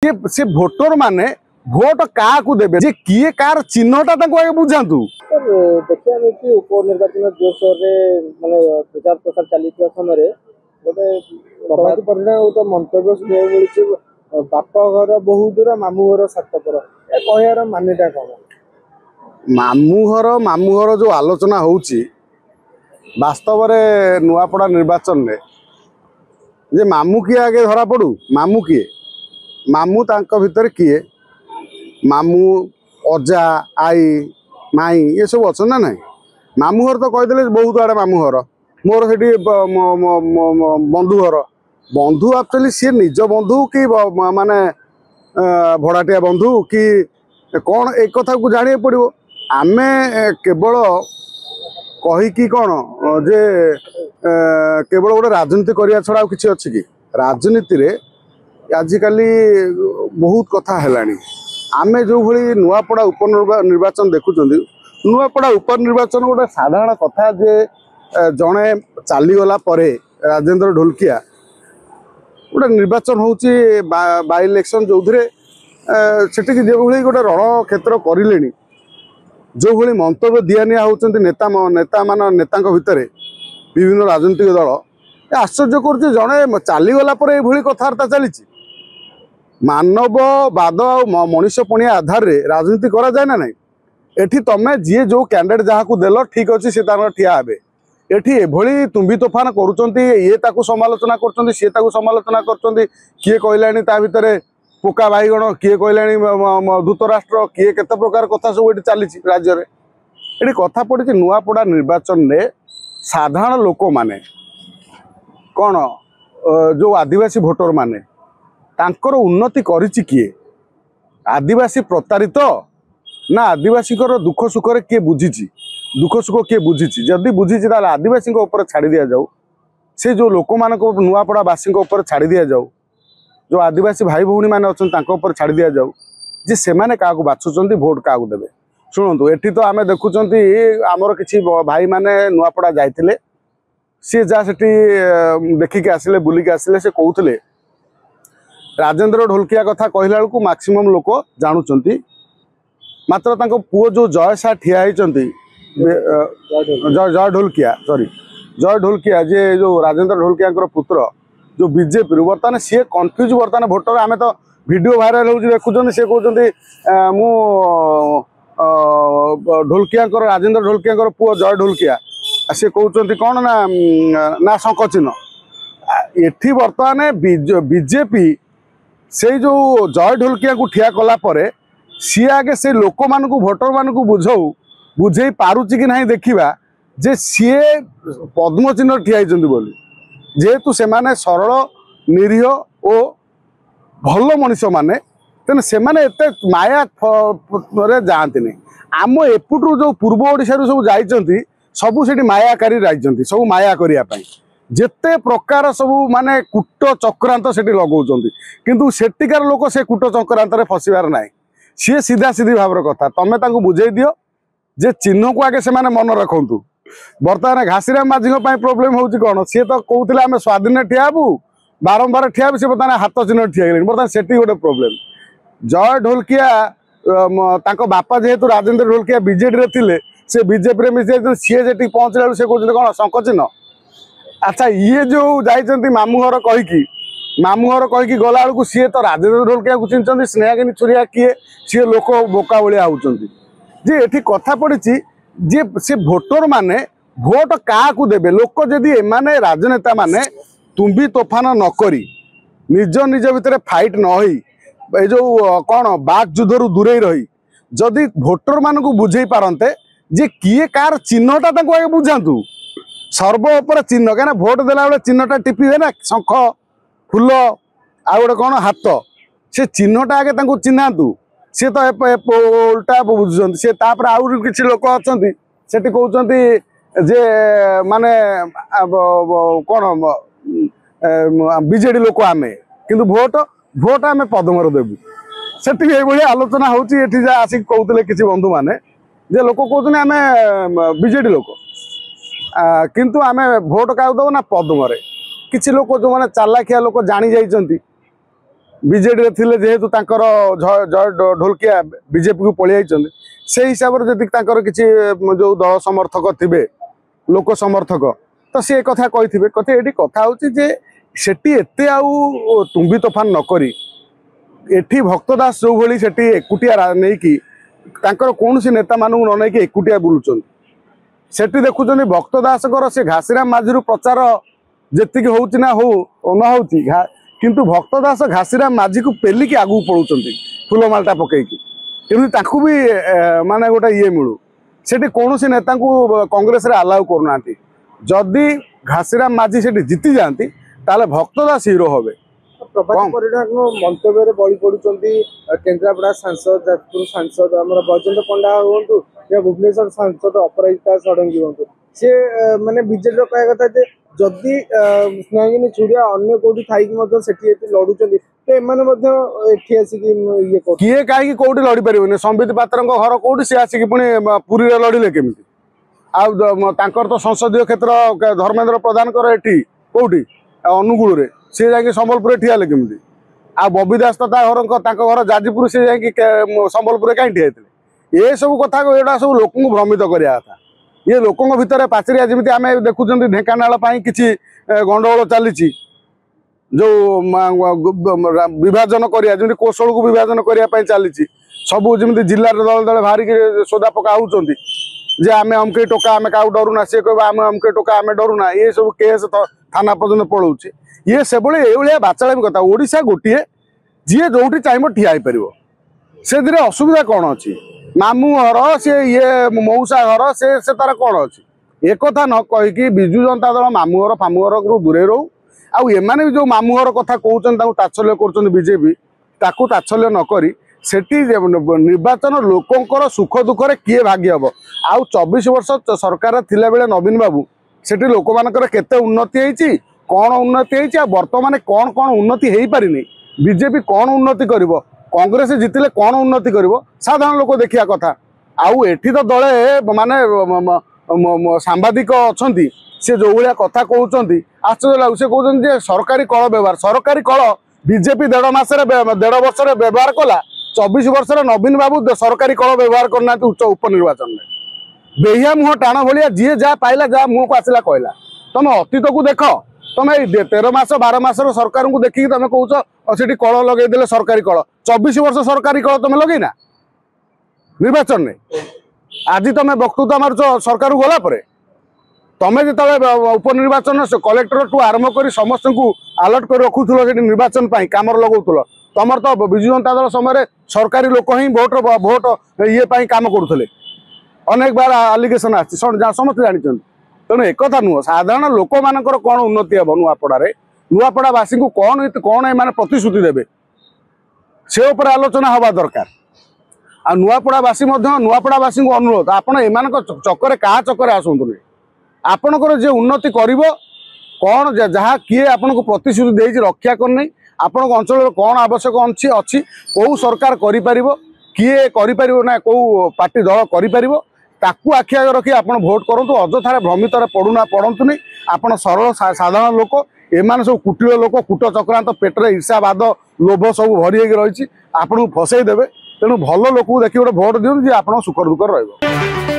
से भोटर माने भोट क्या देवे जे किए कार चिन्हटा आगे बुझातु देखिए कि उपनिर्वाचन जोरसोर माने प्रचार प्रसार चली समय गोटे प्रभात परिणाम तो मंतव्य मिली बाप घर बहु दूर मामू घर सातपर कहार मानेटा कौन मामू घर जो आलोचना होउची वास्तव में नुआपड़ा निर्वाचन में जे मामू किए आगे धरा पड़ू मामू किए मामू तांको भितर किए मामू अजा आई माई ये सब अच्छा ना ना मामू घर तो कहीदे बहुत आड़े मामू घर मोर से बंधु घर बंधु एक्चुअली सी निज बंधु कि माने भड़ाटिया बंधु कि कौन एक कथा को जाना पड़ो आमे केवल कहीकि कौन जे केवल गोटे राजनीति करने छड़ा किसी अच्छी कि राजनीति रे आजिकल बहुत कथा है आमे जो भली नुआपड़ा उपनिर्वाचन देखुं नुआपड़ा उपनिर्वाचन गोटे साधारण कथा जे जड़े चलीगला राजेंद्र ढोलकिया गोटे निर्वाचन होची बाय इलेक्शन जो सेठी जो भली गोटे रण क्षेत्र कर जो भली मंतव्य दिया होती नेता भितर विभिन्न राजनीतिक दल आश्चर्य कर जड़े चलीगला ये कथबार्ता चली मानववाद आ मनीष पणिया आधार रे राजनीति करा जाए ना नहीं एठी तमे जी जो कैंडिडेट जहाँ को देल ठीक अच्छे सी ठिया हे एठी एभली तुम्बी तोफान करुँच ये ताकू समालोचना कर सी समालोचना कर किए कहलानी ता भितर पोका बैगण किए कहलानी धूतराष्ट्र किए केते प्रकार कथा सब ये चली राज्य में ये कथा पड़ी नुआपड़ा निर्वाचन में साधारण लोक माने कौन जो आदिवासी भोटर माने तांकर उन्नति करिछि किए आदिवासी प्रतारित ना आदिवासी दुख सुख किए बुझी दुख सुख किए बुझी जदि बुझी आदिवासी छाड़ दि जाऊ से जो लोक मान नुआपड़ावासी छाड़ दि जाऊ जो आदिवासी भाई भौणी मैंने अच्छा छाड़ दि जाऊ जे से मैंने क्या बाछुंट भोट क्या देवे शुणु एटी तो आम देखुं आमर किसी भाई मैंने नुआपड़ा जाते सी जहाँ से देखिकी आसिले बुलिकी आसिले से कहते राजेंद्र ढोलकिया कथा कहला बेलू मैक्सिमम लोक जानुंट मात्र पुओ जो जय सा ठिया होती जय ढोलकिया सॉरी जय ढोलकिया जे जो राजेंद्र ढोलकिया पुत्र जो बीजेपी बर्तमान सी कन्फ्यूज बर्तमान भोटर आम तो वीडियो भाइराल हो देखुं सी कहते मु ढोलकिया राजेंद्र ढोलकिया पुओ जय ढोलकिया सी कहते कौन ना शंख चिन्ह एठी बर्तमान बीजेपी से जो जय ढोलकिया को ठिया कला परे सी आगे से लोक मान भोटर मान बुझे पारुची कि नहीं देखा जे सी पद्म चिन्ह ठिया बोली जेहेतु से माने सरल निरीह और भल मनीष माने तेना से एत माया जाती नहीं आम एपटू जो पूर्व ओडिशा सब जाइंट सबू से मायाकारी जाइंट सब माया करने जेते प्रकार सब माने कूट चक्रांत से लगाउछंती किंतु सेटिकार लोक से कूट चक्रांत फसबार ना सी सीधा सीधी भाव कथा तमें बुझे दियो जे चिन्ह को आगे से मन रखु बर्तमान घासीराम माझी प्रोब्लेम हो कौन सी तो कहते आम स्वाधीन ठियाबू बारंबार ठियाबू सी बर्तमान हाथ चिन्ह ठिया बर्तमान से गोटे प्रोब्लेम जय ढोलकिया बापा जेहेतु राजेंद्र ढोलकिया बीजेडी थे से बीजेपी मिस सी जे पहुँचला से कहते कौन शंख चिन्ह अच्छा ये जो जाइंट मामू घर कहीकि गला बेलू सी तो राजेंद्र ढोलकिया को चिन्ह स्नेहागिनी छुरिया किए सी लोक बोका भाया होती जे एठी कथा पड़ी जे से भोटर माने भोट क्या देवे लोक जदि एमाने राजनेता माने तुम्बी तोफान नकरी निज निज भितर फाइट न जो कौन बाक युद्धरू दूरे रही जदि भोटर मान बुझे पारते जे किए कार चिन्हटा आगे बुझातु सर्वोपर चिन्ह क्या भोट देला बेले चिन्हटा टिपे ना शंख फूल आ गोटे कौन हाथ से चिन्हटा आगे चिन्हातु सी तो उल्टा बुझुं सी आउर किसी लोक अच्छा से कहते जे माने कौन बीजेडी लोक आम किंतु भोट आम पद्मर देवु से आलोचना होती आसिक कहते किसी बंधु मैंने जे लोक कहते आम बीजेडी लोक किंतु आम भोट क्या दबु ना पद्म किसी लोक जो मैंने चालाखिया लोक जानी जाइंट बीजेडी रे थिले जेहेतु तांकर जय ढोलकिया बीजेपी को पळि आइचंदी से हिसाब रे जदि तांकर किछि जो दल समर्थक थिबे लोक समर्थक तो से कथा कहिथिबे कथे एठी कथा होची जे सेठी एते आउ तुम्बी तोफान न करी एठी भक्तदास जो भली सेठी एकुटिया नै कि तांकर कोनसी नेता मानु न नै कि एकुटिया बुलुचंदी सेठी देखुचंदी भक्तदासकर से घासीराम माझीरु प्रचार जेतिक होउची ना हो न होउची किंतु भक्तदास घासीराम माझी को पेलिकी आगू पड़ुचंदी फुलमालटा पकेकी किंतु ताकू भी माने गोटे ये मिलू सेठी कोनसी नेता को कांग्रेस रे अलाउ करनांती जदि घासीराम माझी सेठी जीति जांती ताले भक्तदास हीरो होबे प्रभात परिडा मंतव्य बड़ी पड़ुचंदी केन्द्रापड़ा सांसद जाजपुर सांसद हमर बजेंद्र पंडा होंतु या भुवनेश्वर सांसद अपराजिता षडंगी होंतु से माने बीजेडी कह कथा जे जदि स्नेहिनी छुड़िया अन्य कोठी थाई कि मध्य सेठी एति लडुचंदी तो एमाने मध्य एठी आसी कि ये को किए काहे कि कोठी लड़ी परिबने संबित पात्रଙ୍କ घर कोठी से आसी कि पुनी पुरी रे लड़िले केमिति आ तांकर तो संसदीय क्षेत्र धर्मेंद्र प्रधान कर एठी कोठी अनुगुल रे से जाके संबलपुर ठियाले केमिति आ बबी दास तो घर जाजपुर से जाके संबलपुर कहीं ठियाइले ये सब कथा एटा सब लोक भ्रमित करिया कथा ये लोकों भितर पाचरिया जमी आम देखुं ढेकानाल किसी गंडगोल चली जो विभाजन करिया जमी कौशल को विभाजन करने चली सबू जमी जिले दल दल बाहर सोदा पका होती जे आम अमके टोका आम क्या डरुना सी कह आम अमके टोका आम डरुना ये सब केस थाना पर्यटन पलाऊे ये से भाया बाचाड़ी कथा ओडिशा गोटे जी जो चाहिए ठिया पार से असुविधा कौन अच्छी मामू घर से ये मौसा घर से तार कौन अच्छी एक कथा न कहीकि विजु जनता दल मामू घर फामू घर दूरे रो आउ एमाने भी जो मामू घर कथा कहते तात्सल्य कर बीजेपी ताकू तात्सल्य नक सेठी निर्वाचन लोकंकर सुख दुखरे किए भागी हम आउ 24 वर्ष सरकार थिला बेले नवीन बाबू सेठी लोक मानकर केते उन्नति होती कौन उन्नति होती बर्तमान कौन कौन उन्नति हो पारिनी बीजेपी कौन उन्नति करिवो कांग्रेस जितिले कौन उन्नति करिवो साधारण लोक देखिया कथा आउ एठी तो दले माने सांबादिक अछंती से जो भाया कथा कहउचंती आश्चर्य लागु से कहउचंती जे सरकारी कल व्यवहार सरकारी कल बीजेपी 1.5 वर्ष व्यवहार कला 24 वर्ष नवीन बाबू सरकारी कल व्यवहार करना उच्च उपनिर्वाचन में बेहिया मुह टाण भाया जी जहाँ पाइला जहाँ मुह को आसला कहला तुम अतीत को देख तुम 13 मास 12 मास सरकार को देखिकी तुम कौच से कल लगे सरकारी कल 24 वर्ष सरकारी कल तुम लगेना निर्वाचन में आज तुम वक्तृत्व मारुच सरकार गला तुम जो उपनिर्वाचन कलेक्टर टू आरंभ कर समस्त को अलर्ट कर रखुल निर्वाचन कम लगौल तुम तो विजु जनता दल समय सरकारी लोक ही भोट ये कम करुले अनेक बार आलिगेसन आसती समस्त जानते तेणु एक नुह साधारण लोक मानकर कौन उन्नति हे नुआपड़े नुआपड़ावासी को कौन कौन ये प्रतिश्रुति देवे से उपर आलोचना हवा दरकार आ नुआपड़ावासी नुआपड़ावासी को अनुरोध आपण एमान चक्कर क्या चक्कर आसतु आपणकर जे उन्नति कर कौन जहाँ किए आपन को प्रतिश्रुति दे रक्षा करनी आपण अंचल कौन आवश्यक अच्छी कौ सरकार करिपारिब किए करिपारिब ना कौ पार्टी दल करिपारिब ताकू आखि आगे रखी आप भोट करूँ अଯଥାରେ भ्रमित पड़तुनि आप सरल साधारण लोक एमान सब कुटीर लोक कूट चक्रांत पेटरे ईर्षावाद लोभ सब भरी रही आपको फसई देवे तेणु भल लोक देखिए गोटे भोट दिखाँ जी आप सुख दुख रही।